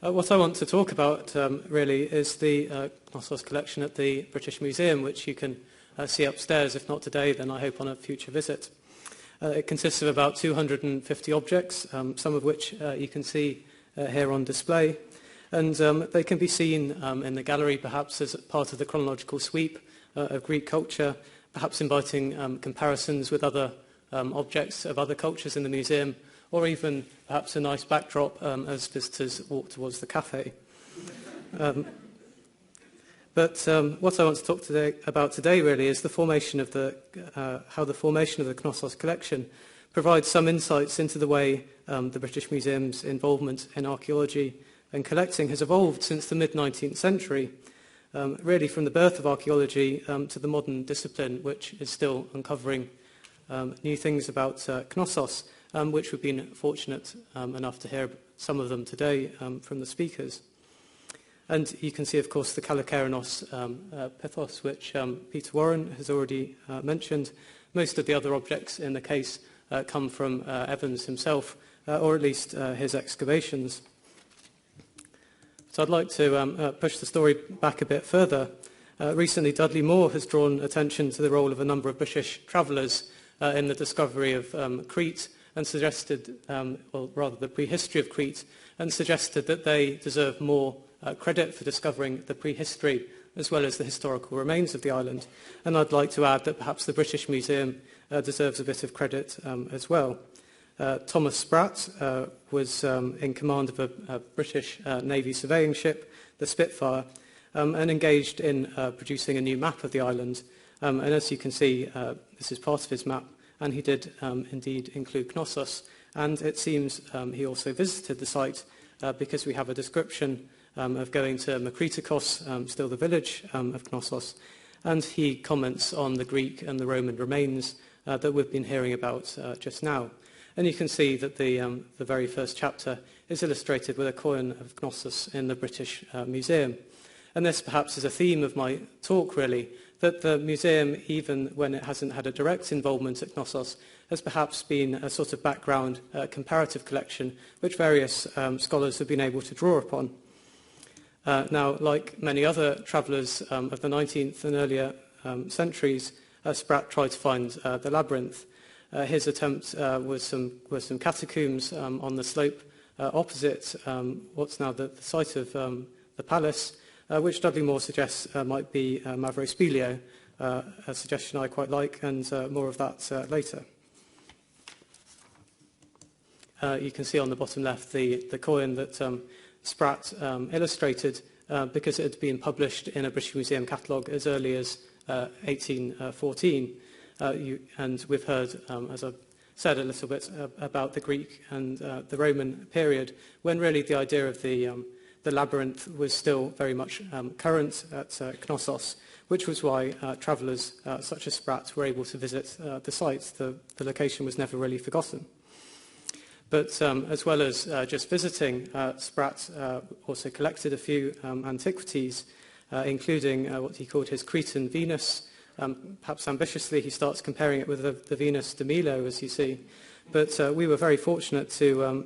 What I want to talk about really is the Knossos collection at the British Museum, which you can see upstairs. If not today, then I hope on a future visit. It consists of about 250 objects, some of which you can see here on display. And they can be seen in the gallery, perhaps as part of the chronological sweep of Greek culture, perhaps inviting comparisons with other objects of other cultures in the museum, or even perhaps a nice backdrop as visitors walk towards the cafe. But what I want to talk about today really is the formation of how the formation of the Knossos collection provides some insights into the way the British Museum's involvement in archaeology and collecting has evolved since the mid-19th century, really from the birth of archaeology to the modern discipline, which is still uncovering new things about Knossos, which we've been fortunate enough to hear some of them today from the speakers. And you can see, of course, the Kalokairinos pithos, which Peter Warren has already mentioned. Most of the other objects in the case come from Evans himself, or at least his excavations. So I'd like to push the story back a bit further. Recently, Dudley Moore has drawn attention to the role of a number of British travellers in the discovery of Crete, and suggested, or rather the prehistory of Crete, and suggested that they deserve more credit for discovering the prehistory as well as the historical remains of the island. And I'd like to add that perhaps the British Museum deserves a bit of credit as well. Thomas Spratt was in command of a British Navy surveying ship, the Spitfire, and engaged in producing a new map of the island. And as you can see, this is part of his map, and he did indeed include Knossos. And it seems he also visited the site because we have a description of going to Makritikos, still the village of Knossos, and he comments on the Greek and the Roman remains that we've been hearing about just now. And you can see that the very first chapter is illustrated with a coin of Knossos in the British Museum. And this perhaps is a theme of my talk, really, that the museum, even when it hasn't had a direct involvement at Knossos, has perhaps been a sort of background comparative collection which various scholars have been able to draw upon. Now, like many other travellers of the 19th and earlier centuries, Spratt tried to find the Labyrinth. His attempt was some catacombs on the slope opposite what's now the site of the palace, which Dudley Moore suggests might be Mavrospelio, a suggestion I quite like, and more of that later. You can see on the bottom left the coin that Spratt illustrated because it had been published in a British Museum catalogue as early as 1814. And we've heard, as I've said, a little bit about the Greek and the Roman period, when really the idea of the labyrinth was still very much current at Knossos, which was why travellers such as Spratt were able to visit the site. The location was never really forgotten. But as well as just visiting, Spratt also collected a few antiquities, including what he called his Cretan Venus. Perhaps ambitiously, he starts comparing it with the Venus de Milo, as you see. But we were very fortunate to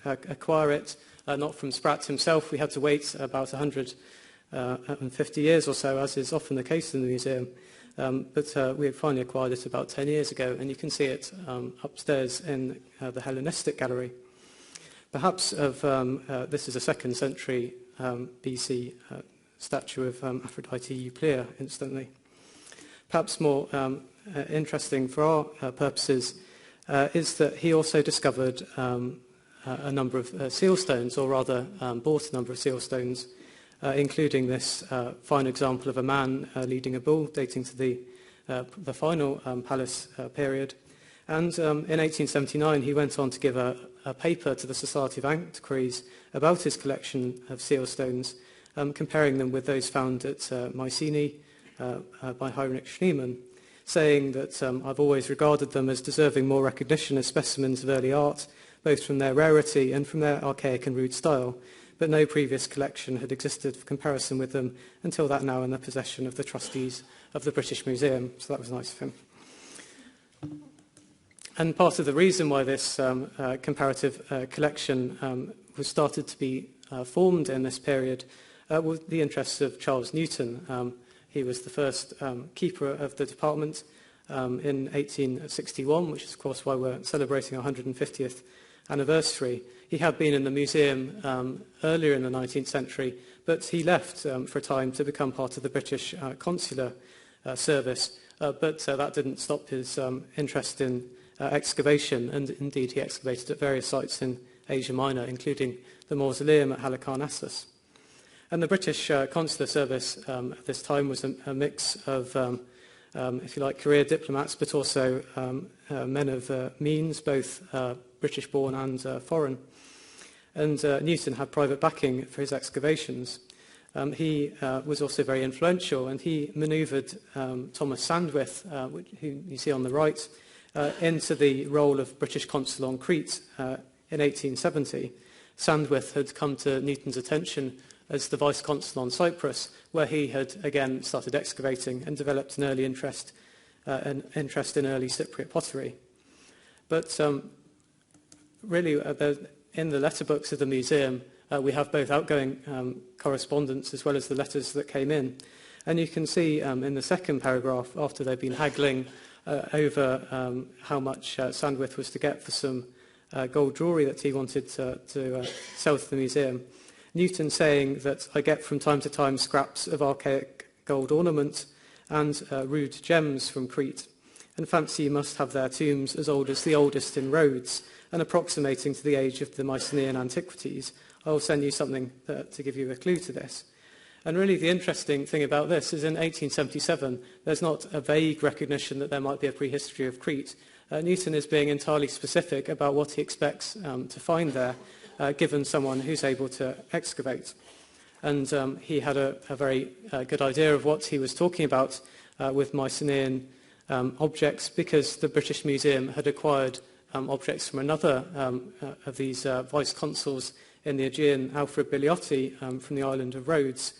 acquire it, not from Spratt himself. We had to wait about 150 years or so, as is often the case in the museum. But we finally acquired it about 10 years ago, and you can see it upstairs in the Hellenistic gallery. Perhaps this is a 2nd century BC statue of Aphrodite Euclea, instantly. Perhaps more interesting for our purposes is that he also discovered a number of seal stones, or rather bought a number of seal stones, including this fine example of a man leading a bull dating to the final palace period. And in 1879, he went on to give a paper to the Society of Antiquaries about his collection of seal stones, comparing them with those found at Mycenaean by Heinrich Schneemann, saying that I've always regarded them as deserving more recognition as specimens of early art, both from their rarity and from their archaic and rude style, but no previous collection had existed for comparison with them until that now in the possession of the trustees of the British Museum. So that was nice of him. And part of the reason why this comparative collection was started to be formed in this period were the interests of Charles Newton. He was the first keeper of the department in 1861, which is, of course, why we're celebrating our 150th anniversary. He had been in the museum earlier in the 19th century, but he left for a time to become part of the British Consular service. But that didn't stop his interest in excavation, and indeed he excavated at various sites in Asia Minor, including the mausoleum at Halicarnassus. And the British Consular Service at this time was a mix of, if you like, career diplomats, but also men of means, both British-born and foreign. And Newton had private backing for his excavations. He was also very influential, and he manoeuvred Thomas Sandwith, who you see on the right, into the role of British consul on Crete in 1870. Sandwith had come to Newton's attention as the vice-consul on Cyprus, where he had again started excavating and developed an early interest in early Cypriot pottery. But really, in the letterbooks of the museum, we have both outgoing correspondence as well as the letters that came in. And you can see in the second paragraph, after they'd been haggling over how much Sandwith was to get for some gold jewellery that he wanted to sell to the museum, Newton saying that I get from time to time scraps of archaic gold ornament and rude gems from Crete, and fancy you must have their tombs as old as the oldest in Rhodes, and approximating to the age of the Mycenaean antiquities. I will send you something to give you a clue to this. And really the interesting thing about this is in 1877, there's not a vague recognition that there might be a prehistory of Crete. Newton is being entirely specific about what he expects to find there, given someone who's able to excavate. And he had a very good idea of what he was talking about with Mycenaean objects, because the British Museum had acquired objects from another of these vice-consuls in the Aegean, Alfred Biliotti, from the island of Rhodes.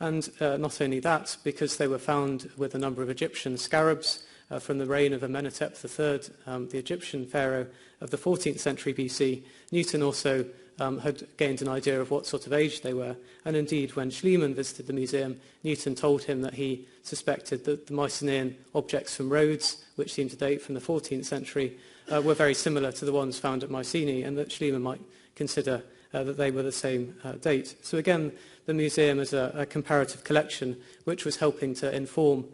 And not only that, because they were found with a number of Egyptian scarabs from the reign of Amenhotep III, the Egyptian pharaoh of the 14th century BC, Newton also had gained an idea of what sort of age they were. And indeed, when Schliemann visited the museum, Newton told him that he suspected that the Mycenaean objects from Rhodes, which seemed to date from the 14th century, were very similar to the ones found at Mycenae, and that Schliemann might consider that they were the same date. So again, the museum is a comparative collection which was helping to inform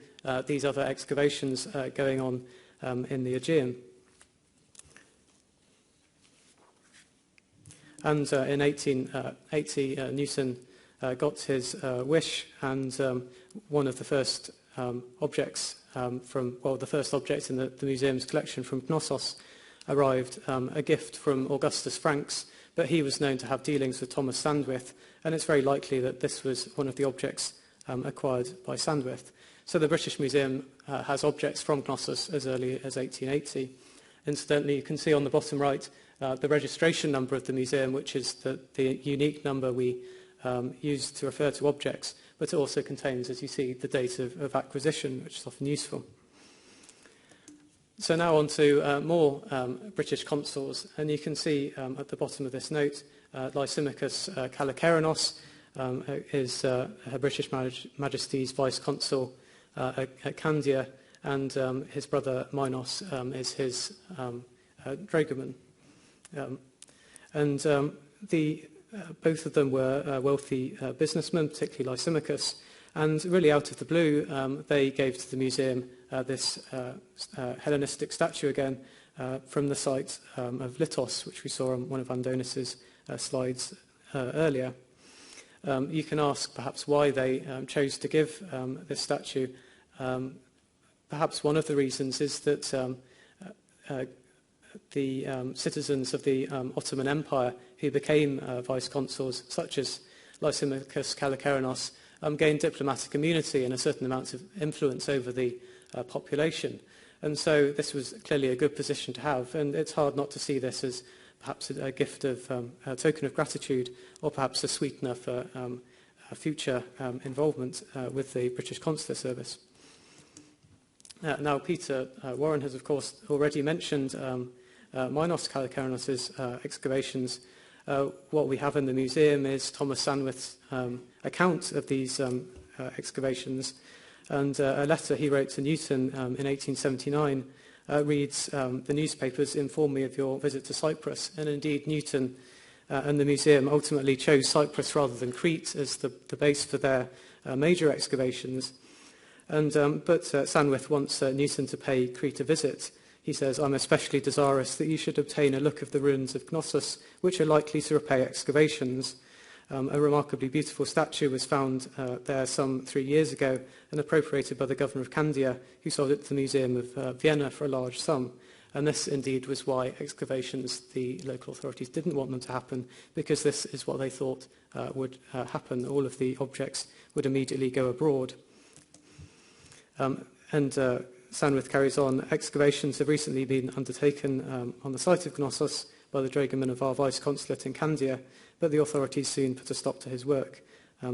these other excavations going on in the Aegean. And in 1880, Newton got his wish, and one of the first objects the first object in the museum's collection from Knossos arrived, a gift from Augustus Franks, but he was known to have dealings with Thomas Sandwith, and it's very likely that this was one of the objects acquired by Sandwith. So the British Museum has objects from Knossos as early as 1880. Incidentally, you can see on the bottom right the registration number of the museum, which is the unique number we use to refer to objects, but it also contains, as you see, the date of acquisition, which is often useful. So now on to more British consuls, and you can see at the bottom of this note, Lysimachus Kalokairinos is Her British Majesty's Vice-Consul at Candia, and his brother Minos is his dragoman. Both of them were wealthy businessmen, particularly Lysimachus, and really out of the blue, they gave to the museum this Hellenistic statue again from the site of Litos, which we saw on one of Andonis's slides earlier. You can ask perhaps why they chose to give this statue. Perhaps one of the reasons is that the citizens of the Ottoman Empire who became vice-consuls, such as Lysimachus Kalokairinos, gained diplomatic immunity and a certain amount of influence over the population. And so this was clearly a good position to have, and it's hard not to see this as perhaps a gift of a token of gratitude, or perhaps a sweetener for a future involvement with the British Consular Service. Now, Peter Warren has, of course, already mentioned Minos Kalokairinos' excavations, What we have in the museum is Thomas Sandwith's account of these excavations, and a letter he wrote to Newton in 1879 reads, "The newspapers inform me of your visit to Cyprus," and indeed Newton and the museum ultimately chose Cyprus rather than Crete as the base for their major excavations. But Sandwith wants Newton to pay Crete a visit. He says, "I'm especially desirous that you should obtain a look of the ruins of Knossos, which are likely to repay excavations. A remarkably beautiful statue was found there some 3 years ago and appropriated by the governor of Candia, who sold it to the Museum of Vienna for a large sum." And this indeed was why excavations, the local authorities didn't want them to happen, because this is what they thought would happen. All of the objects would immediately go abroad. Sandwith carries on, "Excavations have recently been undertaken on the site of Knossos by the dragoman of our vice-consulate in Candia, but the authorities soon put a stop to his work.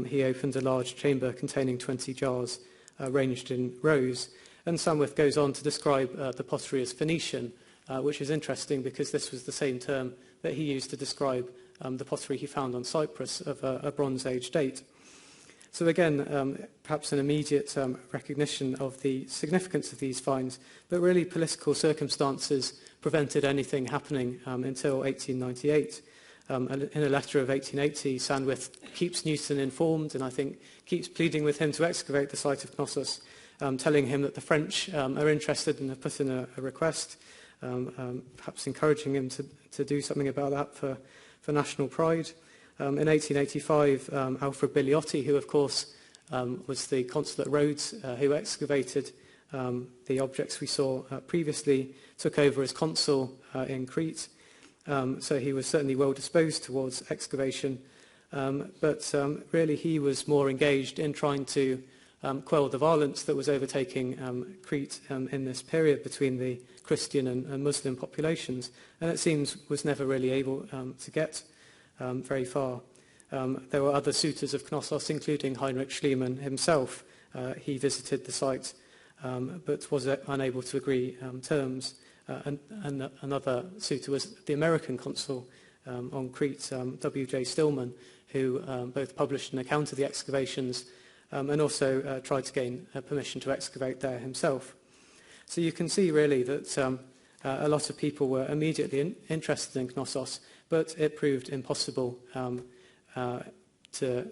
He opened a large chamber containing 20 jars arranged in rows." And Sandwith goes on to describe the pottery as Phoenician, which is interesting because this was the same term that he used to describe the pottery he found on Cyprus of a Bronze Age date. So again, perhaps an immediate recognition of the significance of these finds, but really political circumstances prevented anything happening until 1898. In a letter of 1880, Sandwith keeps Newton informed and I think keeps pleading with him to excavate the site of Knossos, telling him that the French are interested and have put in a request, perhaps encouraging him to do something about that for national pride. In 1885, Alfred Biliotti, who of course was the consul at Rhodes, who excavated the objects we saw previously, took over as consul in Crete. So he was certainly well disposed towards excavation, but really he was more engaged in trying to quell the violence that was overtaking Crete in this period between the Christian and Muslim populations, and it seems was never really able to get very far. There were other suitors of Knossos, including Heinrich Schliemann himself. He visited the site, but was unable to agree terms. And another suitor was the American consul on Crete, W.J. Stillman, who both published an account of the excavations and also tried to gain permission to excavate there himself. So you can see really that a lot of people were immediately interested in Knossos, but it proved impossible to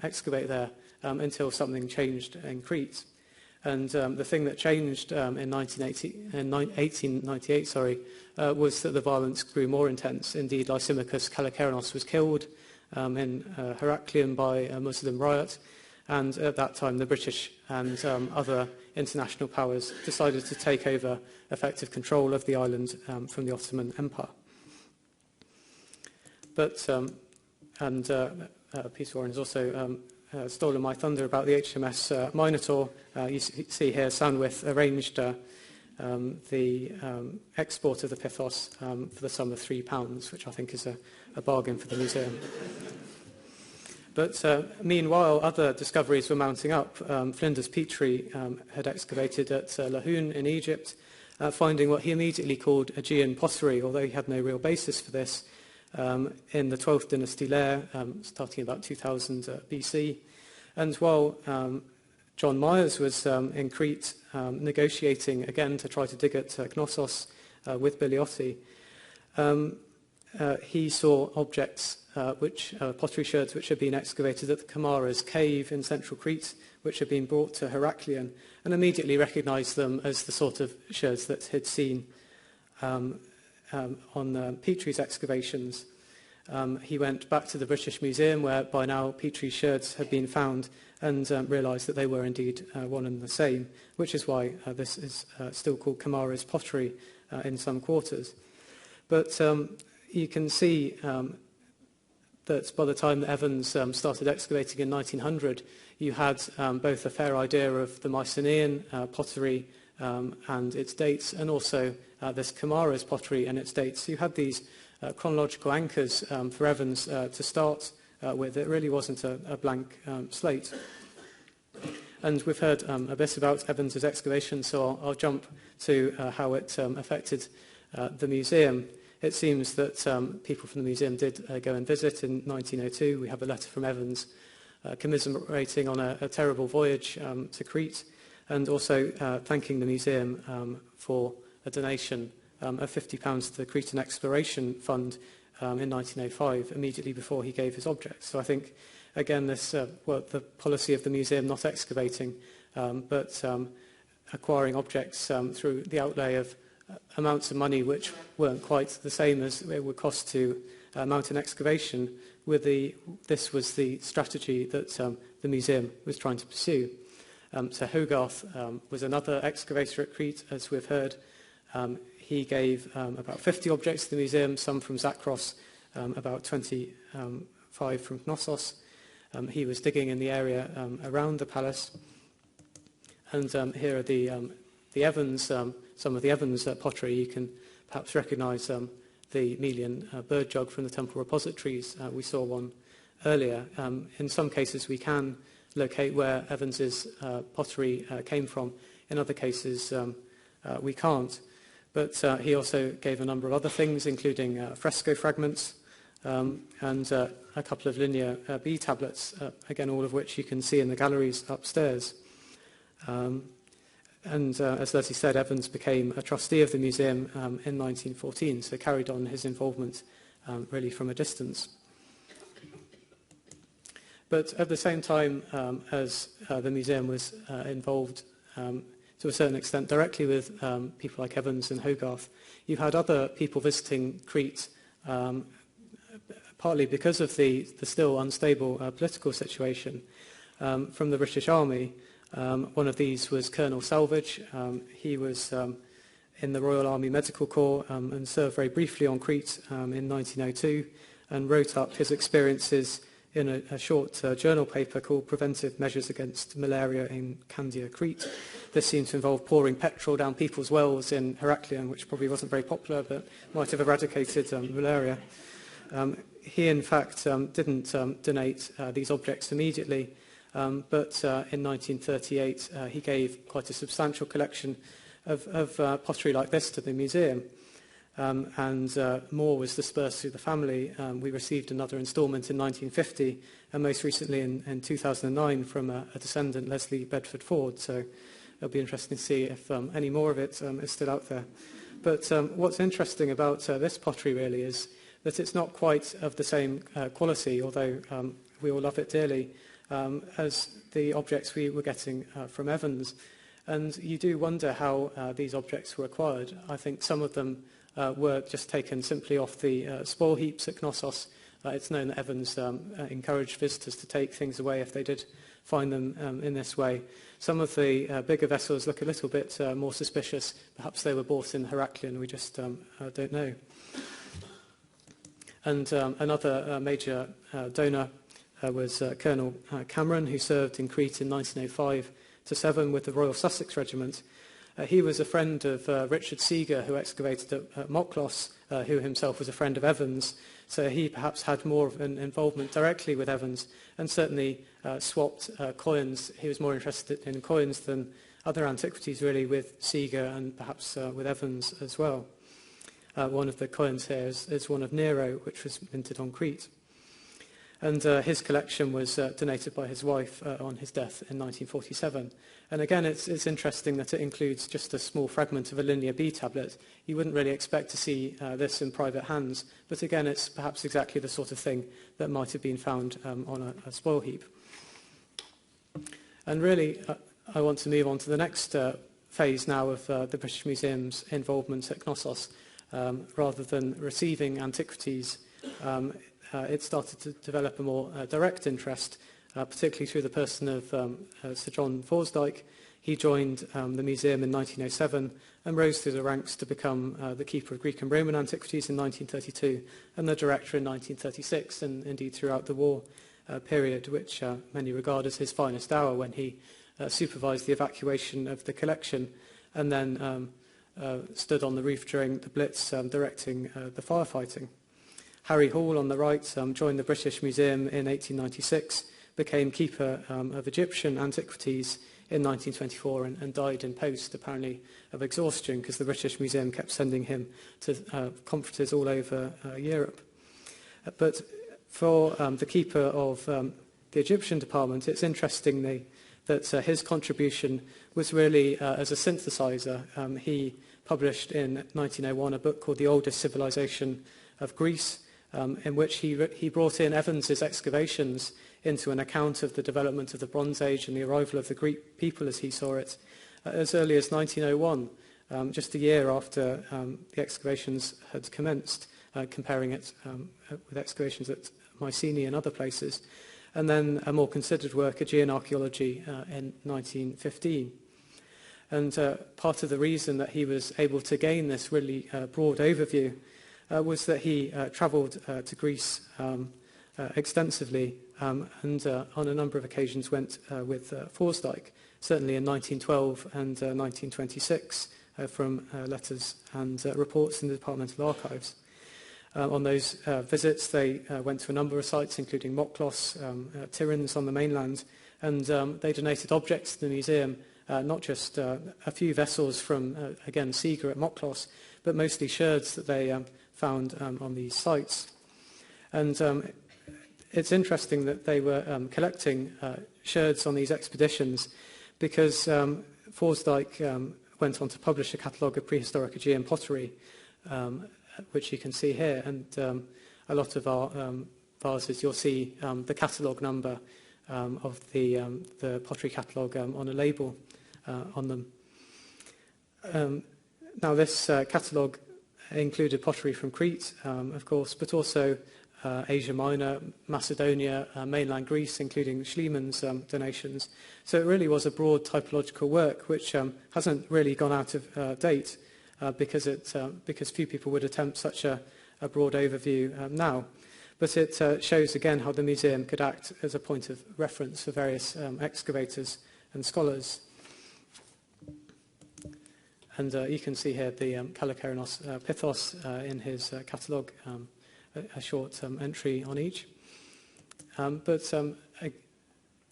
excavate there until something changed in Crete. And the thing that changed in 1898 was that the violence grew more intense. Indeed, Minos Kalokairinos was killed in Heraklion by a Muslim riot. And at that time, the British and other international powers decided to take over effective control of the island from the Ottoman Empire. But, Peter Warren has also stolen my thunder about the HMS Minotaur. You see here Sandwith arranged the export of the Pythos for the sum of £3, which I think is a bargain for the museum. But meanwhile, other discoveries were mounting up. Flinders Petrie had excavated at Lahoun in Egypt, finding what he immediately called Aegean pottery, although he had no real basis for this, in the 12th dynasty layer, starting about 2000 BC. And while John Myers was in Crete negotiating again to try to dig at Knossos with Biliotti, he saw objects, pottery sherds which had been excavated at the Kamares Cave in central Crete, which had been brought to Heraklion, and immediately recognised them as the sort of sherds that he'd seen on Petrie's excavations. He went back to the British Museum, where by now Petrie's sherds had been found, and realised that they were indeed one and the same, which is why this is still called Kamares pottery in some quarters. But you can see that by the time that Evans started excavating in 1900, you had both a fair idea of the Mycenaean pottery and its dates, and also this Kamares pottery and its dates. You had these chronological anchors for Evans to start with. It really wasn't a blank slate. And we've heard a bit about Evans's excavation, so I'll jump to how it affected the museum. it seems that people from the museum did go and visit in 1902. We have a letter from Evans commiserating on a terrible voyage to Crete, and also thanking the museum for a donation of £50 to the Cretan Exploration Fund in 1905, immediately before he gave his objects. So I think, again, this the policy of the museum not excavating, but acquiring objects through the outlay of amounts of money which weren't quite the same as it would cost to mount an excavation. This was the strategy that the museum was trying to pursue. So Hogarth was another excavator at Crete, as we've heard. He gave about 50 objects to the museum, some from Zakros, about 25 from Knossos. He was digging in the area around the palace. And here are the Evans, some of the Evans pottery. You can perhaps recognise the Melian bird jug from the temple repositories. We saw one earlier. In some cases, we can locate where Evans's pottery came from. In other cases, we can't. But he also gave a number of other things, including fresco fragments and a couple of linear B tablets, again, all of which you can see in the galleries upstairs. As Leslie said, Evans became a trustee of the museum in 1914, so carried on his involvement really from a distance. But at the same time as the museum was involved to a certain extent directly with people like Evans and Hogarth, you had other people visiting Crete, partly because of the still unstable political situation, from the British Army. One of these was Colonel Salvage. He was in the Royal Army Medical Corps and served very briefly on Crete in 1902, and wrote up his experiences in a short journal paper called Preventive Measures Against Malaria in Candia, Crete. This seemed to involve pouring petrol down people's wells in Heraklion, which probably wasn't very popular, but might have eradicated malaria. He, in fact, didn't donate these objects immediately, but in 1938 he gave quite a substantial collection of pottery like this to the museum. And more was dispersed through the family. We received another instalment in 1950, and most recently in 2009 from a descendant, Leslie Bedford Ford. So it'll be interesting to see if any more of it is still out there. But what's interesting about this pottery really is that it's not quite of the same quality, although we all love it dearly, as the objects we were getting from Evans. And you do wonder how these objects were acquired. I think some of them were just taken simply off the spoil heaps at Knossos. It's known that Evans encouraged visitors to take things away if they did find them in this way. Some of the bigger vessels look a little bit more suspicious. Perhaps they were bought in Heraklion, we just don't know. And another major donor was Colonel Cameron, who served in Crete in 1905-7 with the Royal Sussex Regiment. He was a friend of Richard Seeger, who excavated at Moklos, who himself was a friend of Evans. So he perhaps had more of an involvement directly with Evans, and certainly swapped coins. He was more interested in coins than other antiquities, really, with Seeger and perhaps with Evans as well. One of the coins here is one of Nero, which was minted on Crete. And his collection was donated by his wife on his death in 1947. And again, it's interesting that it includes just a small fragment of a linear B tablet. You wouldn't really expect to see this in private hands, but again, it's perhaps exactly the sort of thing that might have been found on a spoil heap. And really, I want to move on to the next phase now of the British Museum's involvement at Knossos. Rather than receiving antiquities, it started to develop a more direct interest, particularly through the person of Sir John Forsdyke. He joined the museum in 1907 and rose through the ranks to become the keeper of Greek and Roman antiquities in 1932 and the director in 1936, and indeed throughout the war period, which many regard as his finest hour, when he supervised the evacuation of the collection and then stood on the roof during the Blitz directing the firefighting. Harry Hall, on the right, joined the British Museum in 1896, became keeper of Egyptian antiquities in 1924 and died in post, apparently of exhaustion, because the British Museum kept sending him to conferences all over Europe. But for the keeper of the Egyptian department, it's interesting that his contribution was really as a synthesizer. He published in 1901 a book called The Oldest Civilization of Greece, in which he brought in Evans's excavations into an account of the development of the Bronze Age and the arrival of the Greek people as he saw it, as early as 1901, just a year after the excavations had commenced, comparing it with excavations at Mycenaean and other places, and then a more considered work, Aegean archaeology, in 1915. And part of the reason that he was able to gain this really broad overview was that he travelled to Greece extensively and on a number of occasions went with Forsdyke, certainly in 1912 and 1926, from letters and reports in the departmental archives. On those visits, they went to a number of sites, including Moklos, Tiryns on the mainland, and they donated objects to the museum, not just a few vessels from, again, Seager at Moklos, but mostly sherds that they found on these sites. And it's interesting that they were collecting sherds on these expeditions because Forsdyke went on to publish a catalogue of prehistoric Aegean pottery, which you can see here. And a lot of our vases, you'll see the catalogue number of the pottery catalogue on a label on them. Now, this catalogue included pottery from Crete, of course, but also Asia Minor, Macedonia, mainland Greece, including Schliemann's donations. So it really was a broad typological work, which hasn't really gone out of date because few people would attempt such a broad overview now. But it shows again how the museum could act as a point of reference for various excavators and scholars. And you can see here the Kalokairinos Pithos in his catalogue, a short entry on each. But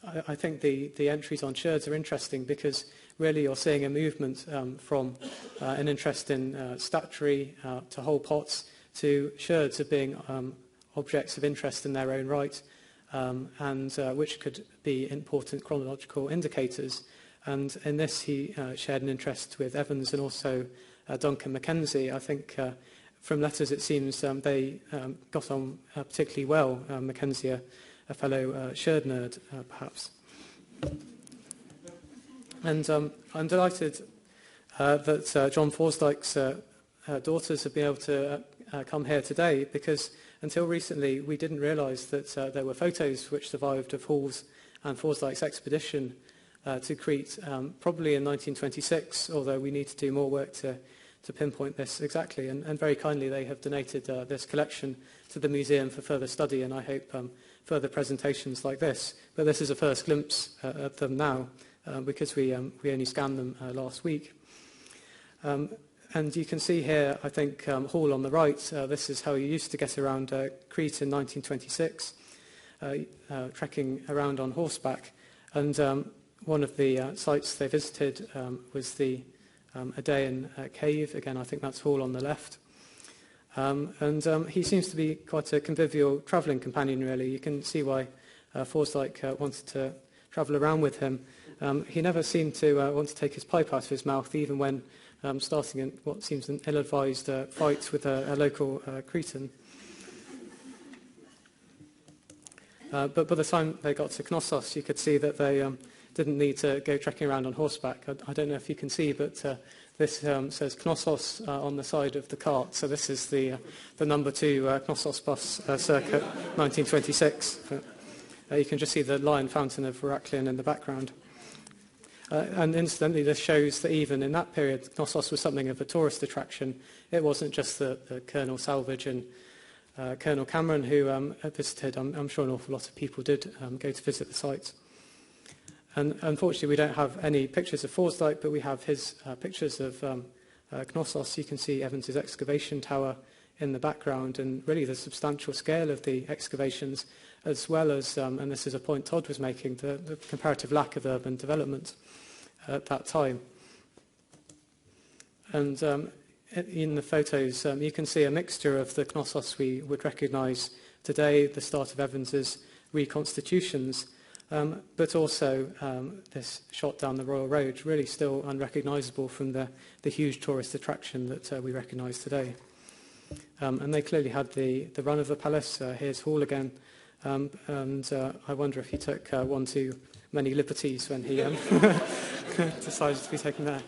I think the entries on sherds are interesting because really you're seeing a movement from an interest in statuary to whole pots to sherds of being objects of interest in their own right, and which could be important chronological indicators. And in this, he shared an interest with Evans and also Duncan Mackenzie. I think from letters, it seems they got on particularly well. Mackenzie, a fellow sherd nerd, perhaps. And I'm delighted that John Forsdyke's daughters have been able to come here today, because until recently, we didn't realise that there were photos which survived of Hall's and Forsdyke's expedition to Crete, probably in 1926, although we need to do more work to pinpoint this exactly. And very kindly, they have donated this collection to the museum for further study, and I hope further presentations like this. But this is a first glimpse at them now, because we only scanned them last week. And you can see here, I think, Hall on the right. This is how you used to get around Crete in 1926, trekking around on horseback. And one of the sites they visited was the Aegean Cave. Again, I think that's Hall on the left. And he seems to be quite a convivial travelling companion, really. You can see why Forsdyke wanted to travel around with him. He never seemed to want to take his pipe out of his mouth, even when starting in what seems an ill-advised fight with a local Cretan. But by the time they got to Knossos, you could see that they didn't need to go trekking around on horseback. I don't know if you can see, but this says Knossos on the side of the cart. So this is the number 2 Knossos bus circa 1926. You can just see the lion fountain of Heraklion in the background. And incidentally, this shows that even in that period, Knossos was something of a tourist attraction. It wasn't just the Colonel Salvage and Colonel Cameron who visited. I'm sure an awful lot of people did go to visit the site. And unfortunately, we don't have any pictures of Forsdyke, but we have his pictures of Knossos. You can see Evans's excavation tower in the background, and really the substantial scale of the excavations, as well as, and this is a point Todd was making, the comparative lack of urban development. at that time. And in the photos, you can see a mixture of the Knossos we would recognise today, the start of Evans's reconstitutions, but also this shot down the Royal Road, really still unrecognisable from the huge tourist attraction that we recognise today. And they clearly had the run of the palace. Here's Hall again, and I wonder if he took one too many liberties when he decided to be taken there.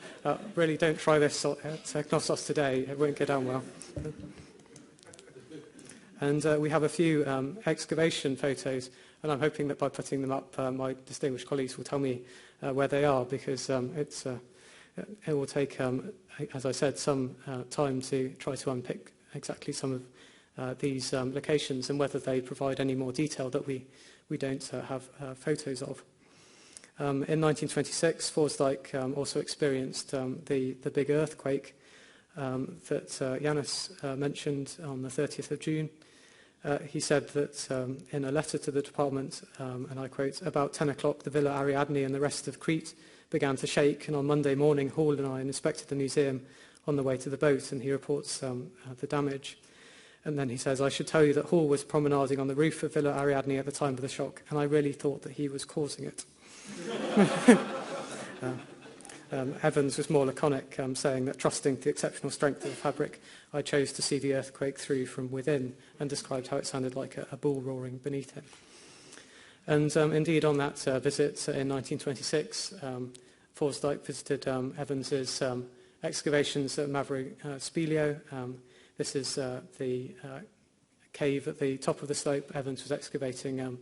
Really don't try this at Knossos today, it won't go down well. And we have a few excavation photos, and I'm hoping that by putting them up, my distinguished colleagues will tell me where they are, because it will take, as I said, some time to try to unpick exactly some of these locations and whether they provide any more detail that we don't have photos of. In 1926, Forsdyke also experienced the big earthquake that Yanis mentioned on the 30th of June. He said that in a letter to the department, and I quote, "About 10 o'clock, the Villa Ariadne and the rest of Crete began to shake, and on Monday morning, Hall and I inspected the museum on the way to the boat," and he reports the damage. And then he says, "I should tell you that Hall was promenading on the roof of Villa Ariadne at the time of the shock, and I really thought that he was causing it." Evans was more laconic, saying that trusting the exceptional strength of the fabric, I chose to see the earthquake through from within, and described how it sounded like a bull roaring beneath him. And indeed, on that visit in 1926, Forsdyke visited Evans's excavations at Mavrospelio. This is the cave at the top of the slope. Evans was excavating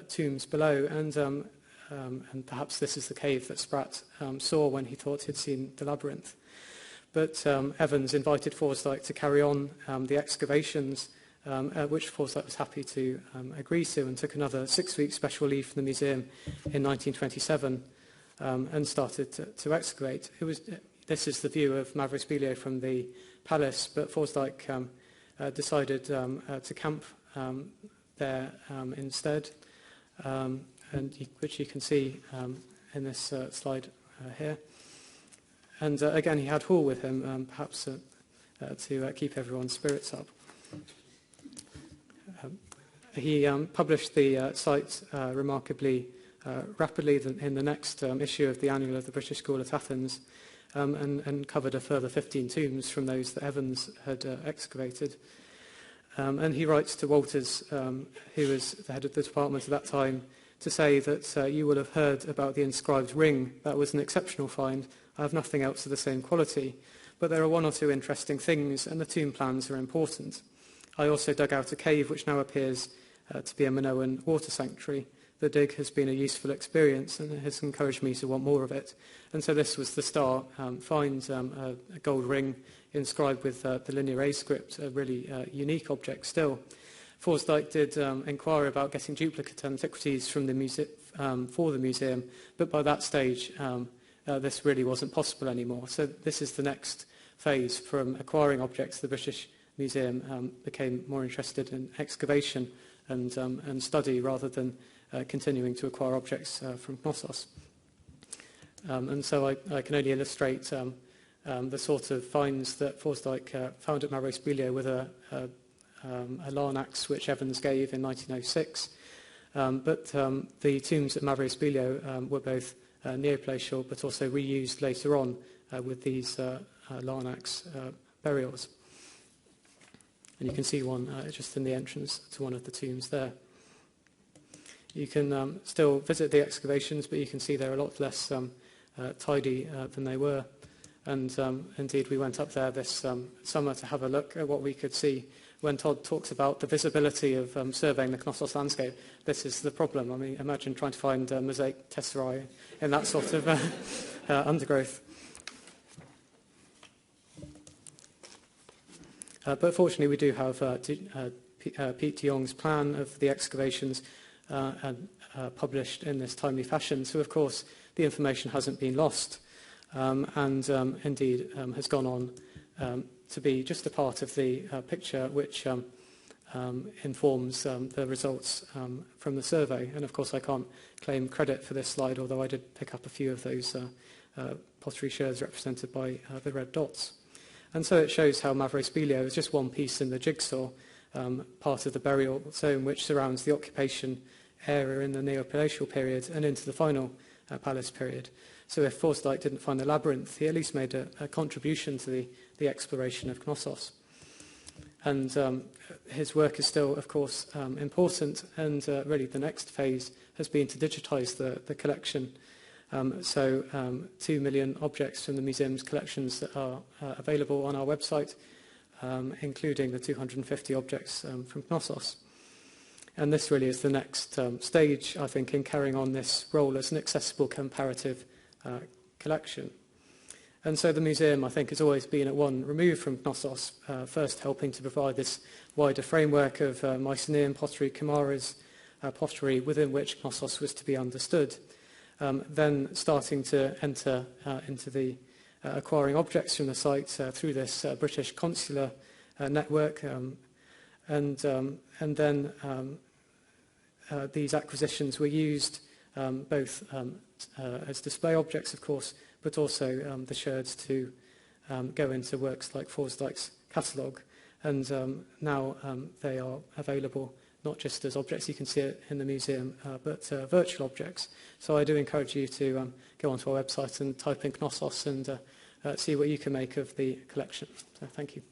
tombs below, and perhaps this is the cave that Spratt saw when he thought he'd seen the Labyrinth. But Evans invited Forsdyke to carry on the excavations, which Forsdyke was happy to agree to, and took another 6-week special leave from the museum in 1927 and started to excavate. This is the view of Mavraspelio from the palace, but Forsdyke decided to camp there instead. Which you can see in this slide here. And again, he had Hall with him, perhaps to keep everyone's spirits up. He published the site remarkably rapidly in the next issue of the Annual of the British School at Athens, and covered a further 15 tombs from those that Evans had excavated. And he writes to Walters, who was the head of the department at that time, to say that you will have heard about the inscribed ring. That was an exceptional find. I have nothing else of the same quality, but there are one or two interesting things, and the tomb plans are important. I also dug out a cave which now appears to be a Minoan water sanctuary. The dig has been a useful experience, and it has encouraged me to want more of it. And so this was the star find, a gold ring inscribed with the linear A script, a really unique object still. Forsdyke did inquire about getting duplicate antiquities from the for the museum, but by that stage, this really wasn't possible anymore. So this is the next phase. From acquiring objects, the British Museum became more interested in excavation and study rather than continuing to acquire objects from Knossos. And so I can only illustrate the sort of finds that Forsdyke found at Mavrospelio with a larnax which Evans gave in 1906. But the tombs at Mavraspelio were both Neopalatial but also reused later on with these larnax burials. And you can see one just in the entrance to one of the tombs there. You can still visit the excavations, but you can see they're a lot less tidy than they were. And indeed, we went up there this summer to have a look at what we could see. When Todd talks about the visibility of surveying the Knossos landscape, this is the problem. I mean, imagine trying to find mosaic tesserae in that sort of undergrowth. But fortunately, we do have Pete de Jong's plan of the excavations published in this timely fashion. So, of course, the information hasn't been lost and indeed has gone on to be just a part of the picture which informs the results from the survey. And of course I can't claim credit for this slide, although I did pick up a few of those pottery sherds represented by the red dots. And so it shows how Mavrospelio is just one piece in the jigsaw, part of the burial zone which surrounds the occupation area in the Neopalatial period and into the final palace period. So if Forsdyke didn't find the Labyrinth, he at least made a contribution to the exploration of Knossos. And his work is still, of course, important, and really the next phase has been to digitise the collection. 2 million objects from the museum's collections that are available on our website, including the 250 objects from Knossos. And this really is the next stage, I think, in carrying on this role as an accessible comparative collection. And so the museum, I think, has always been at one remove from Knossos, first helping to provide this wider framework of Mycenaean pottery, Kamares pottery, within which Knossos was to be understood. Then starting to enter into the acquiring objects from the site through this British Consular network, and then these acquisitions were used both as display objects, of course, but also the sherds to go into works like Forsdyke's Catalogue. And now they are available not just as objects you can see it in the museum, but virtual objects. So I do encourage you to go onto our website and type in Knossos and see what you can make of the collection. So thank you.